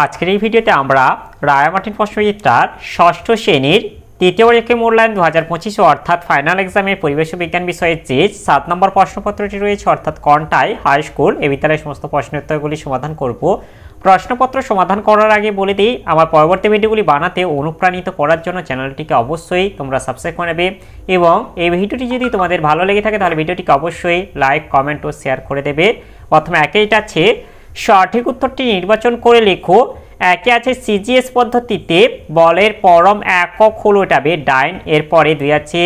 আজকের এই ভিডিওতে আমরা রায়ামার্টিন প্রশ্নবিদ্যার ষষ্ঠ শ্রেণীর তৃতীয় পরীক্ষায় মূল্যায়ন 2025 অর্থাৎ ফাইনাল এক্সামের পরিবেশ বিজ্ঞান বিষয়ের যে 7 নম্বর প্রশ্নপত্রটি রয়েছে অর্থাৎ কন্টাই হাই স্কুল এই বিদ্যালয়ের সমস্ত প্রশ্নের উত্তরগুলি সমাধান করব। প্রশ্নপত্র সমাধান করার আগে বলে দিই, আমার পরবর্তী ভিডিওগুলি বানাতে অনুপ্রাণিত করার জন্য চ্যানেলটিকে অবশ্যই তোমরা সাবস্ক্রাইব করে নেবে এবং এই ভিডিওটি যদি তোমাদের ভালো লেগে থাকে তাহলে ভিডিওটিকে অবশ্যই লাইক, কমেন্ট ও শেয়ার করে দেবে। প্রথমে একেইটা আছে, সঠিক উত্তরটি নির্বাচন করে লেখো। একে আছে সিজিএস পদ্ধতিতে বলের পরম একক হলো এটাবে ডাইন। এরপরে 2 আছে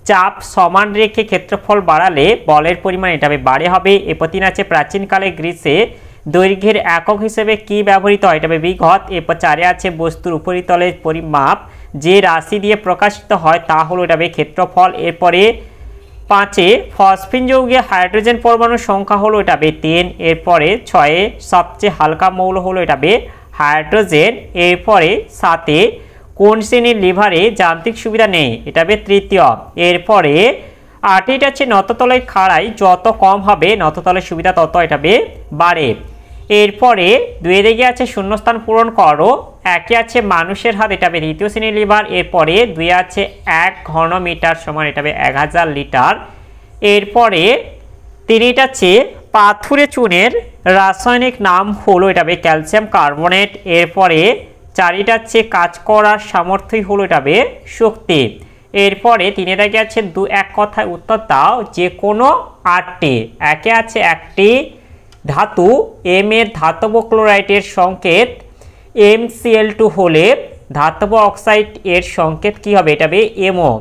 চাপ সমান রেখে ক্ষেত্রফল বাড়ালে বলের পরিমাণ এটাবে বাড়ে হবে। এরপর 3 আছে প্রাচীনকালে গ্রিসে দৈর্ঘ্যের একক হিসেবে কি ব্যবহৃত হয়, এটাবে বিঘত। এরপর 4 আছে বস্তুর উপরিতলের পরিমাপ যে রাশি দিয়ে প্রকাশিত হয় তা হলো এটাবে ক্ষেত্রফল। এরপরে 5 ফসফিন যৌগে হাইড্রোজেন পরমাণুর সংখ্যা হলো এটাবে 3। এরপরে 6 সবচেয়ে হালকা মৌল হলো এটাবে হাইড্রোজেন। এরপরে 7 কোন শ্রেণীর লিভারে যান্ত্রিক সুবিধা নেই, এটাবে তৃতীয়। এরপরে 8 আছে নততলের খাড়াই যত কম হবে নততলের সুবিধা তত এটাবে বাড়ে। এরপরে 2 দিকে আছে শূন্যস্থান পূরণ করো। 1 আছে মানুষের হাত, এটাবে দ্বিতীয় শ্রেণীর লিভার। এরপরে 2 আছে 1 ঘনমিটার সমান এটাবে 1000 লিটার। এরপরে 3 আছে পাথুরে চুনের রাসায়নিক নাম হলো এটাবে ক্যালসিয়াম কার্বনেট। এরপরে 4 আছে কাজ করার সামর্থ্যই হলো এটাবে শক্তি। এরপরে 3 দাগে আছে 2-1 কথায় উত্তর দাও যে কোনো 8টি। 1 আছে একটি ধাতু এম এর ধাতব ক্লোরাইডের সংকেত MCl2 হলে ধাতব অক্সাইড এর সংকেত কি হবে, এটাবে MO।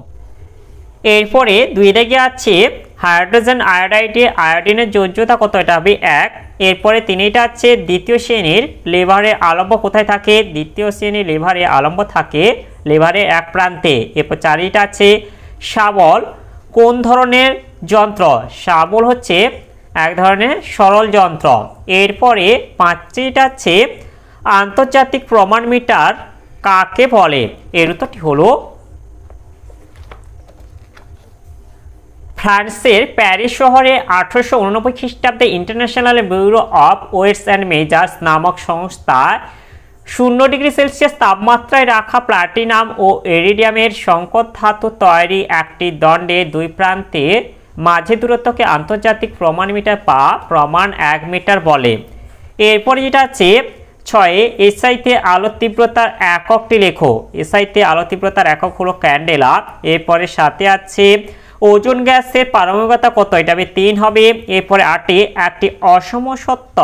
এরপরে 2 দাগে আছে হাইড্রোজেন আয়োডাইডে আয়োডিনের যোজ্যতা কত, এটা হবে 1। এরপরে 3টা আছে দ্বিতীয় শ্রেণীর লিভারে আলম্ব কোথায় থাকে, দ্বিতীয় শ্রেণীর লিভারে আলম্ব থাকে লিভারে এক প্রান্তে। এরপর 4টা আছে শাবল কোন ধরনের যন্ত্র, শাবল হচ্ছে এক ধরনের সরল যন্ত্র। এরপরে 5টা আছে আন্তর্জাতিক প্রমাণ মিটার কাকে বলে, এর উত্তরটি হলো ফ্রান্সের প্যারিস শহরে 1889 খ্রিস্টাব্দে international bureau of weights and measures নামক সংস্থা 0 ডিগ্রি সেলসিয়াস তাপমাত্রায় রাখা প্লাটিনাম ও ইরিডিয়ামের সংকর ধাতু তৈরি একটি দণ্ডে 2 প্রান্তে মাঝে দূরত্বকে আন্তর্জাতিক প্রমাণ মিটার বা প্রমাণ 1 মিটার বলে। এরপরে যেটা আছে 6 এসআইতে আলো তীব্রতার এককটি লেখো। এসআইতে আলো তীব্রতার একক হলো ক্যান্ডেলা। এরপরে 7 আছে ওজোন গ্যাসের পারমাণবিকতা কত, এটা হবে 3 হবে। এরপরে 8 একটি অসমসত্ব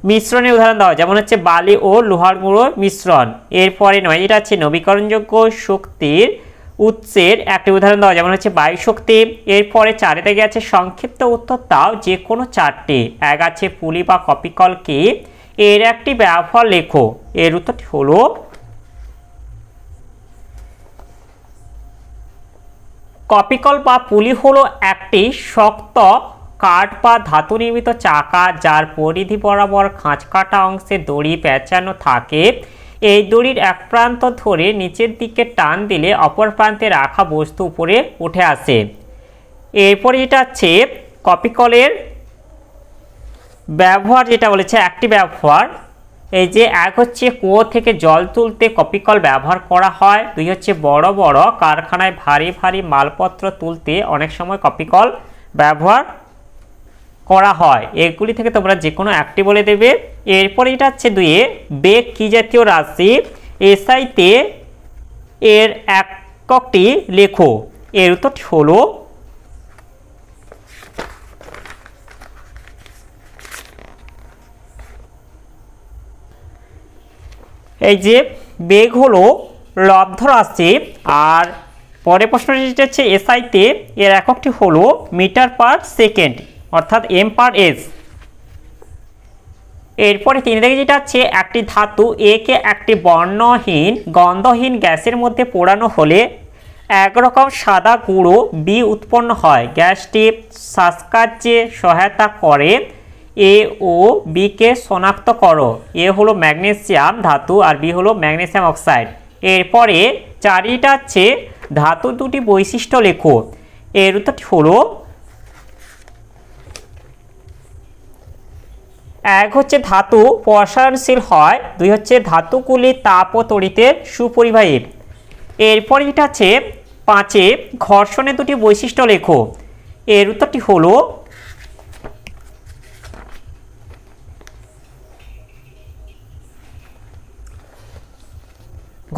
মিশ্রণের উদাহরণ দেওয়া, যেমন হচ্ছে বালি ও লোহার গুঁড়োর মিশ্রণ। এরপরে 9 যেটা আছে নবীকরণযোগ্য শক্তির উৎসের একটি উদাহরণ দেওয়া, যেমন হচ্ছে বায়ু শক্তি। এরপরে 4 থেকে আছে সংক্ষিপ্ত উত্তর দাও যে কোনো 4টি। 1 আছে পুলি বা কপিকল কি, এর একটি ব্যবহার লেখো, এর উত্তরটি হলো কপিকল বা পুলি হলো একটি শক্ত কাঠ বা ধাতু নির্মিত চাকা যার পরিধি বরাবর খাঁজ কাটা অংশে দড়ি পেঁচানো থাকে। এই দড়ির এক প্রান্ত ধরে নিচের দিকে টান দিলে অপর প্রান্তে রাখা বস্তু উপরে উঠে আসে। এরপরে যেটা আছে কপিকলের ব্যবহার, যেটা বলেছে একটি ব্যবহার, এই যে 1 হচ্ছে কুয়ো থেকে জল তুলতে কপিকল ব্যবহার করা হয়। 2 হচ্ছে বড় বড় কারখানায় ভারী ভারী মালপত্র তুলতে অনেক সময় কপিকল ব্যবহার করা হয়। এগুলি থেকে তোমরা যে কোনো একটি বলে দেবে। এরপরে এটা হচ্ছে 2 বেগ কি জাতীয় রাশি, এসআইতে এর এককটি লেখো, এর উত্তরটি হলো এই যে বেগ হলো লব্ধ রাশি। আর পরের প্রশ্নটি যেটা হচ্ছে এসআইতে এর এককটি হলো মিটার পার সেকেন্ড অর্থাৎ m/s। এরপরে 3 থেকে যেটা আছে একটি ধাতু এ কে একটি বর্ণহীন গন্ধহীন গ্যাসের মধ্যে পোড়ানো হলে একরকম সাদা গুঁড়ো বি উৎপন্ন হয়। গ্যাসটি শ্বাসকার্যে সহায়তা করে। এ ও বি কে শনাক্ত করো। এ হলো ম্যাগনেসিয়াম ধাতু আর বি হলো ম্যাগনেসিয়াম অক্সাইড। এরপরে 4টা আছে ধাতু দুটি বৈশিষ্ট্য লেখো, এর উত্তরটি হলো এক হচ্ছে ধাতু প্রসারণশীল হয়, দুই হচ্ছে ধাতুগুলি তাপ ও তড়িতের সুপরিবাহী। এরপর এটা আছে 5 ঘর্ষণের দুটি বৈশিষ্ট্য লেখো। এর উত্তরটি হলো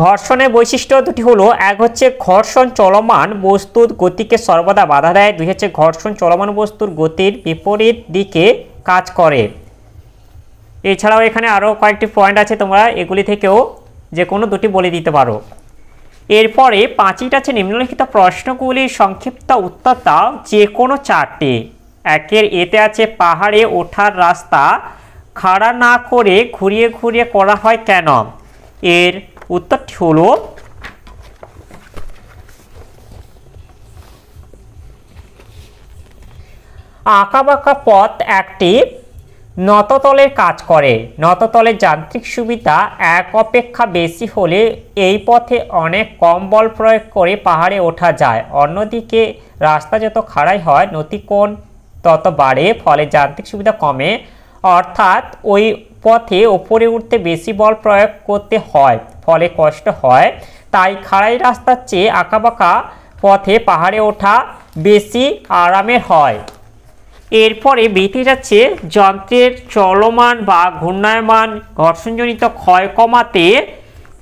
ঘর্ষণের বৈশিষ্ট্য দুটি হলো, এক হচ্ছে ঘর্ষণ চলমান বস্তুর গতিকে সর্বদা বাধা দেয়, দুই হচ্ছে ঘর্ষণ চলমান বস্তুর গতির বিপরীত দিকে কাজ করে। এছাড়াও এখানে আরও কয়েকটি পয়েন্ট আছে, তোমরা এগুলি থেকেও যে কোনো দুটি বলে দিতে পারো। এরপরে 5টা আছে নিম্নলিখিত প্রশ্নগুলির সংক্ষিপ্ত উত্তর দাও যে কোনো 4টি। একের এতে আছে পাহাড়ে ওঠার রাস্তা খাড়া না করে ঘুরিয়ে ঘুরিয়ে করা হয় কেন? এর উত্তরটি হলো আঁকাবাঁকা পথ একটি নততলের কাজ করে। নততলের যান্ত্রিক সুবিধা এক অপেক্ষা বেশি হলে এই পথে অনেক কম বল প্রয়োগ করে পাহাড়ে ওঠা যায়। অন্যদিকে রাস্তা যত খাড়াই হয় নতিকোণ তত বাড়ে, ফলে যান্ত্রিক সুবিধা কমে, অর্থাৎ ওই পথে ওপরে উঠতে বেশি বল প্রয়োগ করতে হয়, ফলে কষ্ট হয়। তাই খাড়াই রাস্তার চেয়ে আঁকাবাঁকা পথে পাহাড়ে ওঠা বেশি আরামের হয়। এরপরে বেঁধে যাচ্ছে যন্ত্রের চলমান বা ঘূর্ণায়মান ঘর্ষণজনিত ক্ষয় কমাতে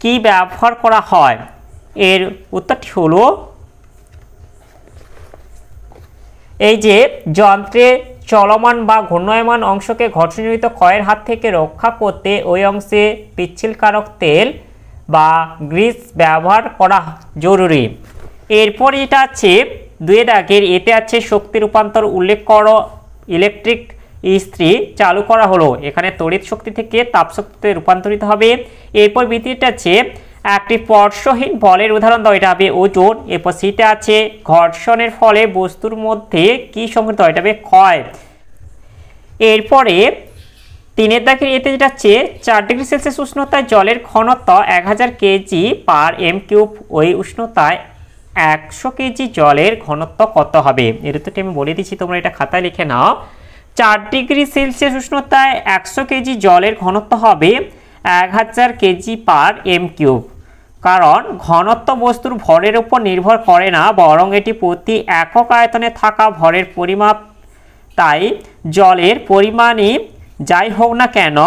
কি ব্যবহার করা হয়? এর উত্তরটি হলো এই যে যন্ত্রের চলমান বা ঘূর্ণায়মান অংশকে ঘর্ষণজনিত ক্ষয়ের হাত থেকে রক্ষা করতে ওই অংশে পিচ্ছিলকারক তেল বা গ্রিস ব্যবহার করা জরুরি। এরপর এটা আছে 2 দাগের এতে আছে শক্তি রূপান্তর উল্লেখ করো। ইলেকট্রিক ইস্ত্রি চালু করা হলো, এখানে তড়িৎ শক্তি থেকে তাপ শক্তিতে রূপান্তরিত হবে। এরপর বিটিটা আছে একটি স্পর্শহীন বলের উদাহরণ দাও, এটা হবে ওজন। এরপর সিতে আছে ঘর্ষণের ফলে বস্তুর মধ্যে কি সংঘটিত হয়, এটা হবে ক্ষয়। এরপরে 3 দাগের এতে যেটা আছে 4 ডিগ্রি সেলসিয়াস উষ্ণতায় জলের ঘনত্ব 1000 কেজি পার এম কিউব, ওই উষ্ণতায় 100 কেজি জলের ঘনত্ব কত হবে? এর উত্তরটি আমি বলে দিচ্ছি, তোমরা এটা খাতায় লিখে নাও। 4 ডিগ্রি সেলসিয়াস উষ্ণতায় 100 কেজি জলের ঘনত্ব হবে 1000 কেজি পার এম কিউব। কারণ ঘনত্ব বস্তুর ভরের উপর নির্ভর করে না, বরং এটি প্রতি একক আয়তনে থাকা ভরের পরিমাপ। তাই জলের পরিমাণই যাই হোক না কেন,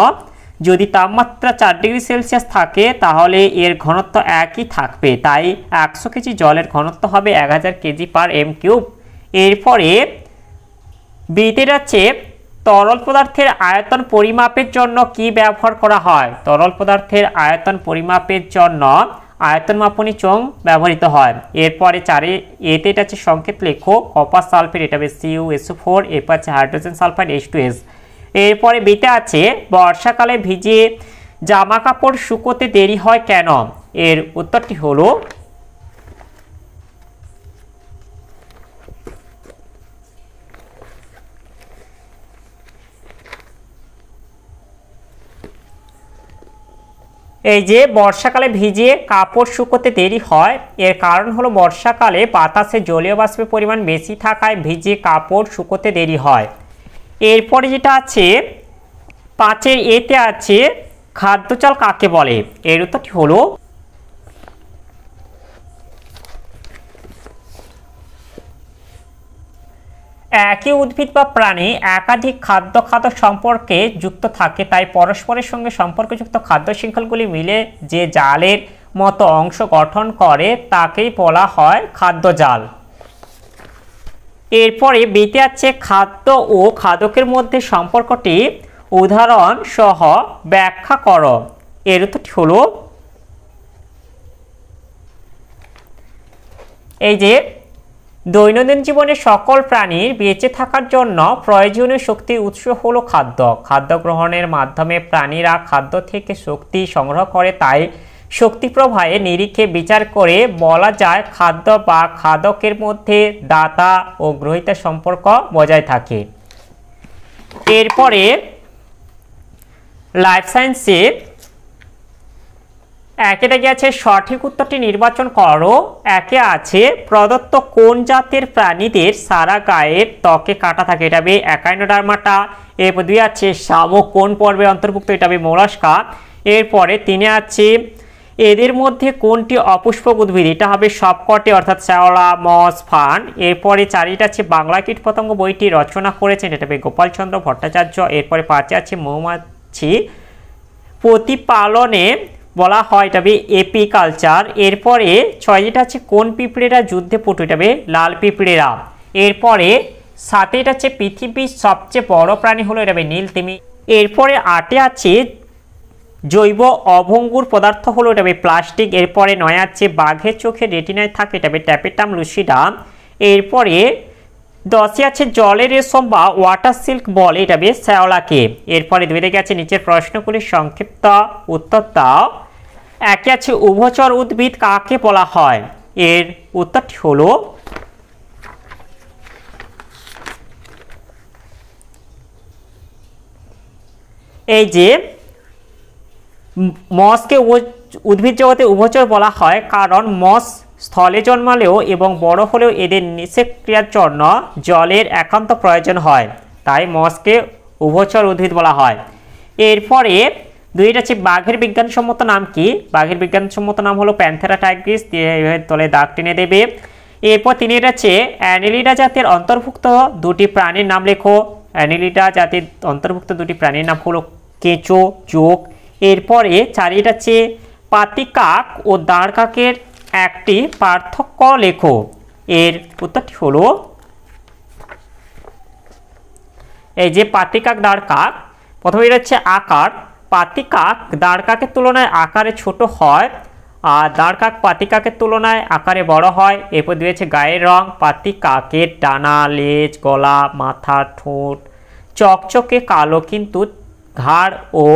যদি তাপমাত্রা 4 ডিগ্রি সেলসিয়াস থাকে তাহলে এর ঘনত্ব একই থাকবে, তাই 100 কেজি জলের ঘনত্ব হবে 1000 কেজি পার এম কিউব। এরপরে বিতে যাচ্ছে তরল পদার্থের আয়তন পরিমাপের জন্য কি ব্যবহার করা হয়? তরল পদার্থের আয়তন পরিমাপের জন্য আয়তন মাপনী চোঙ ব্যবহৃত হয়। এরপরে 4 এতে এটা হচ্ছে সংকেত লেখো, কপার সালফেট, এটা হবে CuSO4, এরপর আছে হাইড্রোজেন সালফাইড H2S। এরপরে বিতে আছে বর্ষাকালে ভিজে জামা কাপড় শুকোতে দেরি হয় কেন? এর উত্তরটি হলো এই যে বর্ষাকালে ভিজে কাপড় শুকোতে দেরি হয়, এর কারণ হলো বর্ষাকালে বাতাসে জলীয় বাষ্পের পরিমাণ বেশি থাকায় ভিজে কাপড় শুকোতে দেরি হয়। এরপরে যেটা আছে 5 এতে আছে খাদ্যচাল কাকে বলে? এর উত্তরটি হলো একই উদ্ভিদ বা প্রাণী একাধিক খাদ্য সম্পর্কে যুক্ত থাকে, তাই পরস্পরের সঙ্গে সম্পর্কযুক্ত খাদ্য শৃঙ্খলগুলি মিলে যে জালের মতো অংশ গঠন করে তাকেই বলা হয় খাদ্যজাল। এরপরে বেঁচে আছে খাদ্য ও খাদকের মধ্যে সম্পর্কটি উদাহরণ সহ ব্যাখ্যা করো। এর উত্তরটি হলো এই যে দৈনন্দিন জীবনে সকল প্রাণীর বেঁচে থাকার জন্য প্রয়োজনীয় শক্তির উৎস হলো খাদ্য। খাদ্য গ্রহণের মাধ্যমে প্রাণীরা খাদ্য থেকে শক্তি সংগ্রহ করে, তাই শক্তি প্রবাহের নিরিখে বিচার করে বলা যায় খাদ্য বা খাদকের মধ্যে দাতা ও গ্রহীতার সম্পর্ক বজায় থাকে। এরপরে লাইফ সায়েন্সে একে দাগে আছে সঠিক উত্তরটি নির্বাচন করো। একে আছে প্রদত্ত কোন জাতের প্রাণীদের সারা গায়ের ত্বকে কাটা থাকে, এটা হবে একাইনোডার্মাটা। এরপর 2 আছে শামুক কোন পর্বের অন্তর্ভুক্ত, এটা হবে মোলাস্কা। এরপরে 3 আছে এদের মধ্যে কোনটি অপুষ্পক উদ্ভিদ, এটা হবে সবকটি অর্থাৎ শ্যাওলা, মস, ফার্ন। এরপরে 4 আছে বাংলা কীটপতঙ্গ বইটি রচনা করেছেন, এটা হবে গোপালচন্দ্র ভট্টাচার্য। এরপরে 5 আছে মৌমাছি প্রতিপালনে বলা হয়, এটা হবে এপিকালচার। এরপরে 6 আছে কোন পিঁপড়েরা যুদ্ধে পটু, এটা হবে লাল পিঁপড়েরা। এরপরে 7 আছে পৃথিবীর সবচেয়ে বড় প্রাণী হলো, এটা হবে নীল তিমি। এরপরে 8 আছে জৈব অভঙ্গুর পদার্থ হলো, এটা হবে প্লাস্টিক। এরপরে 9 আছে বাঘের চোখে রেটিনায় থাকে, এটা হবে ট্যাপেটাম লুসিডা। এরপরে 10 আছে জলের রেশম বা ওয়াটার সিল্ক বলে, এটা হবে শ্যাওলাকে। এরপরে 2 থেকে আছে নিচের প্রশ্নগুলির সংক্ষিপ্ত উত্তর দাও। 1 আছে উভচর উদ্ভিদ কাকে বলা হয়, এর উত্তরটি হলো এই যে মসকে উদ্ভিদ জগতে উভচর বলা হয় কারণ মস স্থলে জন্মালেও এবং বড় হলেও এদের নিষেক্রিয়ার জন্য জলের একান্ত প্রয়োজন হয়, তাই মসকে উভচর উদ্ভিদ বলা হয়। এরপরে 2 আছে বাঘের বিজ্ঞানসম্মত নাম কি, বাঘের বিজ্ঞানসম্মত নাম হলো প্যান্থেরা টাইগ্রিস, তলে দাগ টেনে দেবে। এরপর 3 আছে অ্যানেলিডা জাতের অন্তর্ভুক্ত 2টি প্রাণীর নাম লেখো, অ্যানেলিডা জাতির অন্তর্ভুক্ত 2টি প্রাণীর নাম হলো কেঁচো, জোক। এরপরে 4 আছে পাতিকাক ও দাঁড় কাকের একটি পার্থক্য লেখো, এর উত্তরটি হলো এই যে পাতিকাক দাঁড় কাক। প্রথমে এটা হচ্ছে আকার, পাতিকাক দাঁড় কাকের তুলনায় আকারে ছোট হয় আর দাঁড় কাক পাতিকাকের তুলনায় আকারে বড় হয়। এরপর 2 আছে গায়ের রং, পাতিকাকের ডানা, লেজ, গলা, মাথা, ঠোঁট চকচকে কালো কিন্তু ঘাড় ও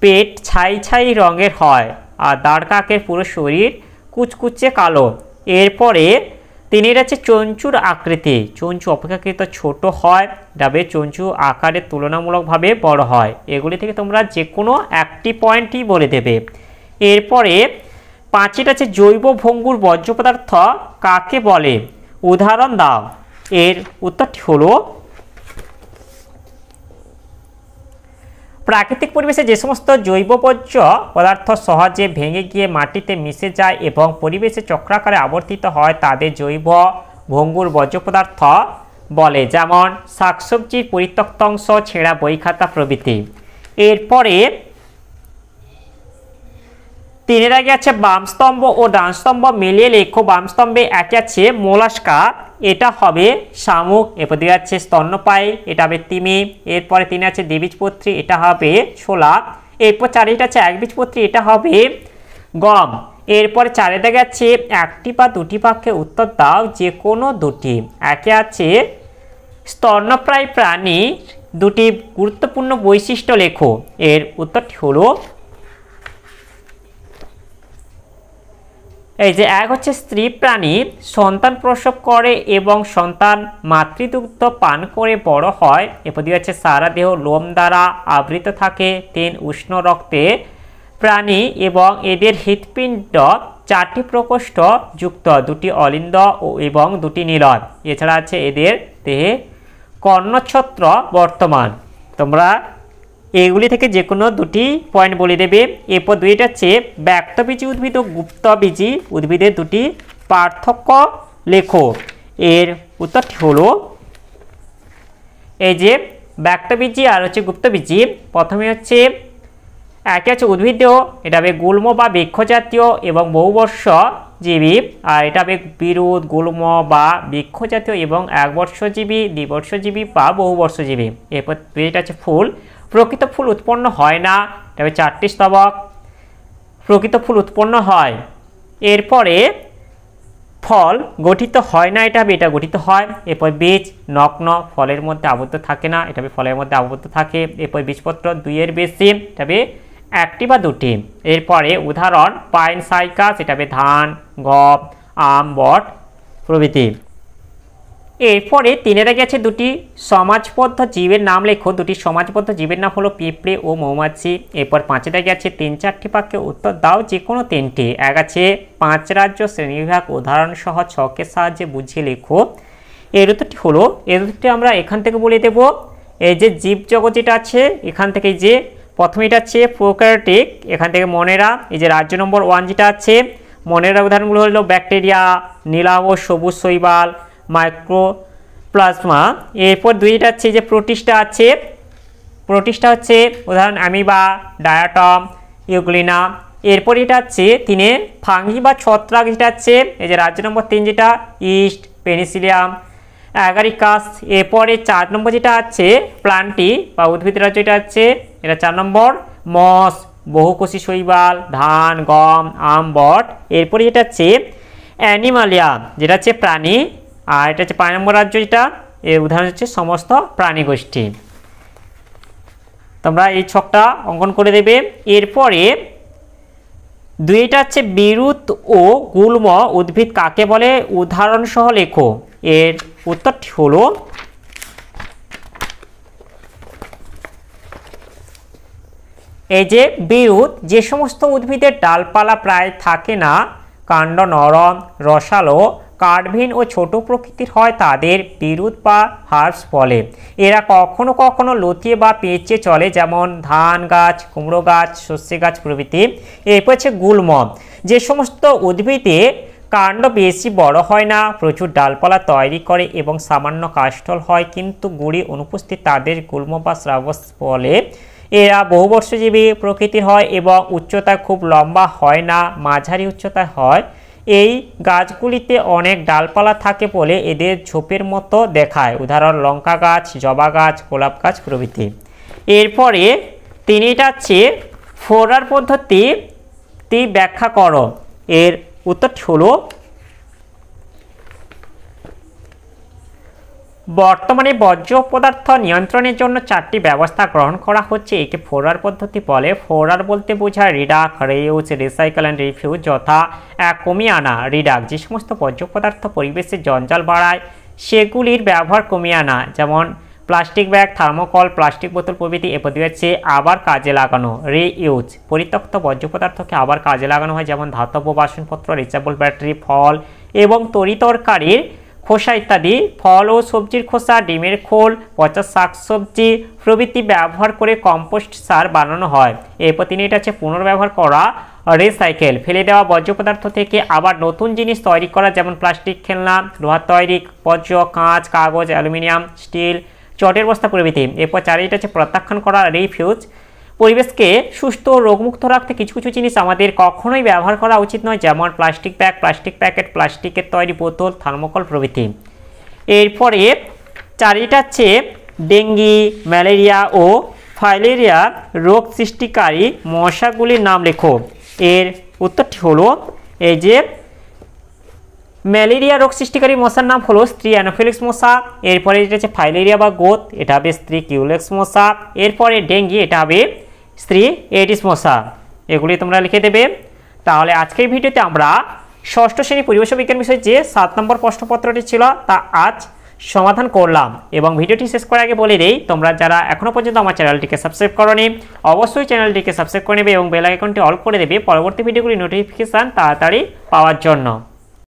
পেট ছাই ছাই রঙের হয় আর দাঁড় কাকের পুরো শরীর কুচকুচে কালো। এরপরে 3 আছে চঞ্চুর আকৃতি, চঞ্চু অপেক্ষাকৃত ছোট হয়, তবে চঞ্চু আকারে তুলনামূলকভাবে বড় হয়। এগুলি থেকে তোমরা যে কোনো একটি পয়েন্টই বলে দেবে। এরপরে 5 আছে জৈব ভঙ্গুর বর্জ্য পদার্থ কাকে বলে, উদাহরণ দাও, এর উত্তরটি হলো প্রাকৃতিক পরিবেশে যে সমস্ত জৈব বর্জ্য পদার্থ সহজে ভেঙে গিয়ে মাটিতে মিশে যায় এবং পরিবেশে চক্রাকারে আবর্তিত হয় তাদের জৈব ভঙ্গুর বর্জ্য পদার্থ বলে, যেমন শাকসবজির পরিত্যক্ত অংশ, ছেঁড়া বই খাতা প্রভৃতি। এরপরে 3 আগে আছে বাম স্তম্ভ ও ডান স্তম্ভ মিলিয়ে লেখো। বাম স্তম্ভে 1 আছে মোলাস্কা, এটা হবে শামুক। এরপর 2 আছে স্তন্যপায়ী, এটা হবে তিমি। এরপরে 3 আছে দ্বিবীজপত্রী, এটা হবে ছোলা। এরপর 4 আছে একবীজপত্রী, এটা হবে গম। এরপরে 4 দাগে আছে একটি বা দুটি বাক্যে উত্তর দাও যে কোনো দুটি। 1 আছে স্তন্যপ্রায়ী প্রাণী 2টি গুরুত্বপূর্ণ বৈশিষ্ট্য লেখো, এর উত্তরটি হলো এই যে 1 হচ্ছে স্ত্রী প্রাণী সন্তান প্রসব করে এবং সন্তান মাতৃদুগ্ধ পান করে বড় হয়। এরপর 2 আছে সারা দেহ লোম দ্বারা আবৃত থাকে। 3 উষ্ণ রক্তে প্রাণী এবং এদের হৃৎপিণ্ড 4টি প্রকোষ্ঠ যুক্ত, 2টি অলিন্দ এবং 2টি নীলয়। এছাড়া আছে এদের দেহে কর্ণছত্র বর্তমান। তোমরা এগুলি থেকে যে কোনো দুটি পয়েন্ট বলে দেবে। এরপর 2 হচ্ছে ব্যক্তবীজী উদ্ভিদ ও গুপ্তবীজী উদ্ভিদের 2টি পার্থক্য লেখো, এর উত্তরটি হলো এই যে ব্যক্তবীজী আর হচ্ছে গুপ্তবীজী। প্রথমে হচ্ছে 1 আছে উদ্ভিদদেহ, এটা হবে গুল্ম বা বৃক্ষজাতীয় এবং বহুবর্ষজীবী, আর এটা হবে বিরুৎ, গুল্ম বা বৃক্ষজাতীয় এবং একবর্ষজীবী, দ্বিবর্ষজীবী বা বহুবর্ষজীবী। এরপর 2 আছে ফুল, প্রকৃত ফুল উৎপন্ন হয় না, তবে 4টি স্তবক প্রকৃত ফুল উৎপন্ন হয়। এরপরে ফল গঠিত হয় না, এটা গঠিত হয়। এরপর বীজ নগ্ন, ফলের মধ্যে আবদ্ধ থাকে না, এটা ফলের মধ্যে আবদ্ধ থাকে। এরপর বীজপত্র 2 এর বেশি, তবে 1টি বা 2টি। এরপরে উদাহরণ পাইন সাইকাস, এটা ধান, গম, আম, বট প্রভৃতি। এরপরে 3 দাগে আছে দুটি সমাজবদ্ধ জীবের নাম লেখো। দুটি সমাজবদ্ধ জীবের নাম হলো পিঁপড়ে ও মৌমাছি। এরপর 5 দাগে আছে 3-4টি বাক্যে উত্তর দাও যে কোনো 3টি। এক আছে 5 রাজ্য শ্রেণীবিভাগ উদাহরণ সহ ছকের সাহায্যে বুঝিয়ে লেখো। এর উত্তরটি হলো, এর উত্তরটি আমরা এখান থেকে বলে দেব। এই যে জীবজগৎ যেটা আছে এখান থেকে, যে প্রথমে এটা আছে প্রোক্যারিওটিক, এখান থেকে মনেরা। এই যে রাজ্য নম্বর 1 যেটা আছে, মনেরা উদাহরণগুলো হলো ব্যাকটেরিয়া, নীলাভ সবুজ শৈবাল, মাইক্রোপ্লাজমা। এরপর 2টা আছে যে প্রোটিস্টা আছে, প্রোটিস্টা হচ্ছে উদাহরণ অ্যামিবা, ডায়াটম, ইউগ্লিনা। এরপর এটা আছে 3 ফাঙ্গি বা ছত্রাক যেটা আছে, এই যে রাজ্য নম্বর 3 যেটা ইস্ট, পেনিসিলিয়াম, অ্যাগারিকাস। এরপরে 4 নম্বর যেটা আছে প্লান্টি বা উদ্ভিদ রাজ্য যেটা আছে, এটা 4 নম্বর মস, বহুকোষী শৈবাল, ধান, গম, আম, বট। এরপরে যেটা আছে অ্যানিমালিয়া যেটা হচ্ছে প্রাণী, আর এটা হচ্ছে 5 নম্বর রাজ্য যেটা, এর উদাহরণ হচ্ছে সমস্ত প্রাণী গোষ্ঠী। তোমরা এই ছকটা অঙ্কন করে দেবে। এরপরে 2টা হচ্ছে বিরুৎ ও গুল্ম উদ্ভিদ কাকে বলে উদাহরণ সহ লেখো। এর উত্তরটি হলো, এই যে বিরুৎ যে সমস্ত উদ্ভিদের ডালপালা প্রায় থাকে না, কাণ্ড নরম, রসালো, কাঠভিন ও ছোট প্রকৃতির হয় তাদের বিরুৎ বা হার্বস বলে। এরা কখনো কখনো লতিয়ে বা পেঁচে চলে, যেমন ধান গাছ, কুমড়ো গাছ, সর্ষে গাছ প্রভৃতি। এরপর হচ্ছে গুল্ম, যে সমস্ত উদ্ভিদে কাণ্ড বেশি বড় হয় না, প্রচুর ডালপালা তৈরি করে এবং সামান্য কাষ্ঠল হয় কিন্তু গুঁড়ি অনুপস্থিত, তাদের গুল্ম বা শ্রাবস বলে। এরা বহুবর্ষজীবী প্রকৃতির হয় এবং উচ্চতায় খুব লম্বা হয় না, মাঝারি উচ্চতায় হয়। এই গাছগুলিতে অনেক ডালপালা থাকে বলে এদের ঝোপের মতো দেখায়, উদাহরণ লঙ্কা গাছ, জবা গাছ, গোলাপ গাছ প্রভৃতি। এরপরে 3টা আছে ফোরার পদ্ধতি ব্যাখ্যা করো। এর উত্তরটি হলো, বর্তমানে বর্জ্য পদার্থ নিয়ন্ত্রণের জন্য 4টি ব্যবস্থা গ্রহণ করা হচ্ছে, একে ফোরার পদ্ধতি বলে। ফোরার বলতে বোঝায় রিডাক, রিউজ, রিসাইকেল অ্যান্ড রিফিউজ। যথা কমিয়ে আনা, রিডাক যে সমস্ত বর্জ্য পদার্থ পরিবেশে জঞ্জাল বাড়ায় সেগুলির ব্যবহার কমিয়ে আনা, যেমন প্লাস্টিক ব্যাগ, থার্মোকল, প্লাস্টিক বোতল প্রভৃতি। এরপর হচ্ছে আবার কাজে লাগানো, রিইউজ পরিত্যক্ত বর্জ্য পদার্থকে আবার কাজে লাগানো হয়, যেমন ধাতব বাসনপত্র, রিচার্জেবল ব্যাটারি, ফল এবং তরিতরকারির খোসা ইত্যাদি। ফল ও সবজির খোসা, ডিমের খোল, পচা শাকসবজি প্রভৃতি ব্যবহার করে কম্পোস্ট সার বানানো হয়। এরপর 3টা আছে পুনর্ব্যবহার করা, রিসাইকেল ফেলে দেওয়া বর্জ্য পদার্থ থেকে আবার নতুন জিনিস তৈরি করা, যেমন প্লাস্টিক খেলনা, লোহার তৈরি বর্জ্য, কাঁচ, কাগজ, অ্যালুমিনিয়াম, স্টিল, চটের বস্তা প্রভৃতি। এরপর 4টা আছে প্রত্যাখ্যান করা, রিফিউজ পরিবেশকে সুস্থ ও রোগমুক্ত রাখতে কিছু কিছু জিনিস আমাদের কখনোই ব্যবহার করা উচিত নয়, যেমন প্লাস্টিক ব্যাগ, প্লাস্টিক প্যাকেট, প্লাস্টিকের তৈরি বোতল, থার্মোকল প্রভৃতি। এরপরে 4টা আছে ডেঙ্গি, ম্যালেরিয়া ও ফাইলেরিয়া রোগ সৃষ্টিকারী মশাগুলির নাম লেখো। এর উত্তরটি হলো, এই যে ম্যালেরিয়া রোগ সৃষ্টিকারী মশার নাম হলো স্ত্রী অ্যানোফিলিক্স মশা। এরপরে এটা হচ্ছে ফাইলেরিয়া বা গোত, এটা হবে স্ত্রী কিউলেক্স মশা। এরপরে ডেঙ্গি, এটা হবে স্ত্রী এডিস মশা। এগুলি তোমরা লিখে দেবে। তাহলে আজকের ভিডিওতে আমরা ষষ্ঠ শ্রেণী পরিবেশ বিজ্ঞান বিষয়ে যে 7 নম্বর প্রশ্নপত্রটি ছিল তা আজ সমাধান করলাম। এবং ভিডিওটি শেষ করার আগে বলে দেই, তোমরা যারা এখনও পর্যন্ত আমার চ্যানেলটিকে সাবস্ক্রাইব করোনি অবশ্যই চ্যানেলটিকে সাবস্ক্রাইব করে নেবে এবং বেল আইকনটি অল করে দেবে পরবর্তী ভিডিওগুলি নোটিফিকেশান তাড়াতাড়ি পাওয়ার জন্য।